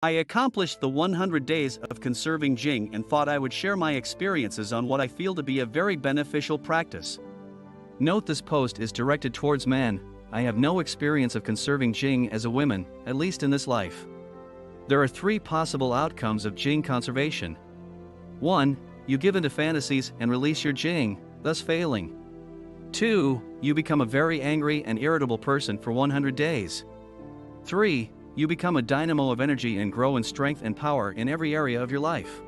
I accomplished the 100 days of conserving Jing and thought I would share my experiences on what I feel to be a very beneficial practice. Note this post is directed towards men. I have no experience of conserving Jing as a woman, at least in this life. There are 3 possible outcomes of Jing conservation. 1. You give into fantasies and release your Jing, thus failing. 2. You become a very angry and irritable person for 100 days. 3. You become a dynamo of energy and grow in strength and power in every area of your life.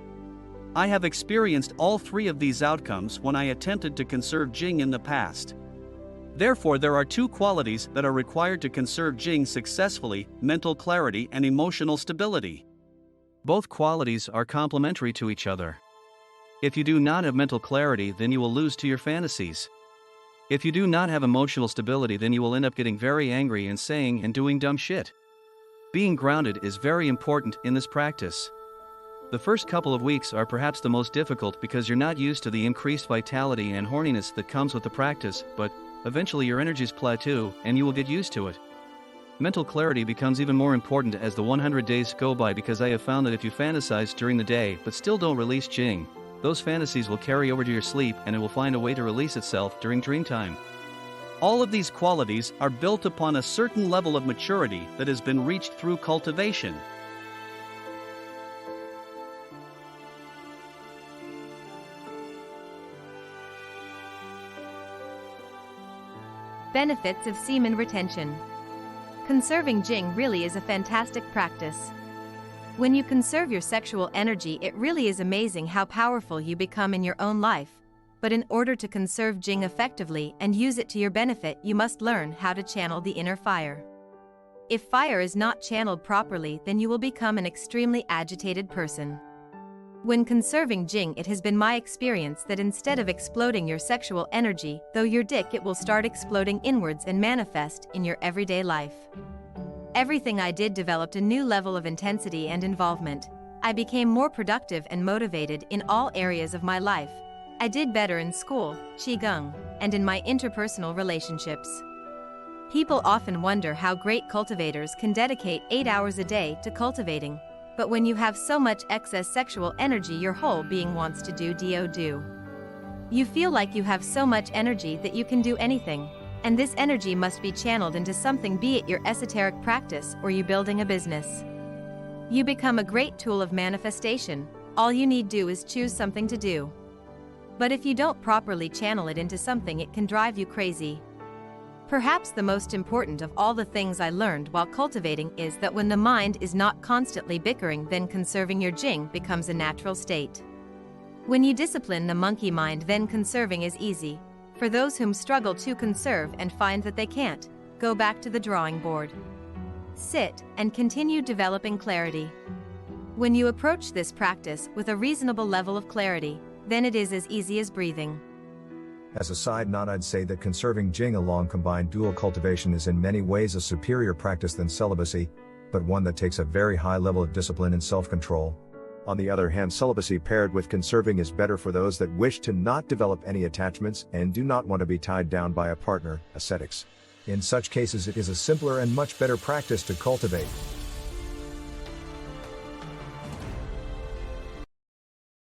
I have experienced all 3 of these outcomes when I attempted to conserve Jing in the past. Therefore, there are 2 qualities that are required to conserve Jing successfully: mental clarity and emotional stability. Both qualities are complementary to each other. If you do not have mental clarity, then you will lose to your fantasies. If you do not have emotional stability, then you will end up getting very angry and saying and doing dumb shit. Being grounded is very important in this practice. The first couple of weeks are perhaps the most difficult because you're not used to the increased vitality and horniness that comes with the practice, but eventually your energies plateau and you will get used to it. Mental clarity becomes even more important as the 100 days go by, because I have found that if you fantasize during the day but still don't release Jing, those fantasies will carry over to your sleep and it will find a way to release itself during dream time. All of these qualities are built upon a certain level of maturity that has been reached through cultivation. Benefits of semen retention. Conserving Jing really is a fantastic practice. When you conserve your sexual energy, it really is amazing how powerful you become in your own life. But in order to conserve Jing effectively and use it to your benefit, you must learn how to channel the inner fire. If fire is not channeled properly, then you will become an extremely agitated person. When conserving Jing, it has been my experience that instead of exploding your sexual energy, though your dick, it will start exploding inwards and manifest in your everyday life. Everything I did developed a new level of intensity and involvement. I became more productive and motivated in all areas of my life. I did better in school, qigong, and in my interpersonal relationships. People often wonder how great cultivators can dedicate 8 hours a day to cultivating. But when you have so much excess sexual energy, your whole being wants to do. You feel like you have so much energy that you can do anything. And this energy must be channeled into something, be it your esoteric practice or you building a business. You become a great tool of manifestation. All you need do is choose something to do. But if you don't properly channel it into something, it can drive you crazy. Perhaps the most important of all the things I learned while cultivating is that when the mind is not constantly bickering, then conserving your Jing becomes a natural state. When you discipline the monkey mind, then conserving is easy. For those whom struggle to conserve and find that they can't, go back to the drawing board. Sit and continue developing clarity. When you approach this practice with a reasonable level of clarity, then it is as easy as breathing. As a side note, I'd say that conserving Jing along combined dual cultivation is in many ways a superior practice than celibacy, but one that takes a very high level of discipline and self-control. On the other hand, celibacy paired with conserving is better for those that wish to not develop any attachments and do not want to be tied down by a partner, ascetics. In such cases, it is a simpler and much better practice to cultivate.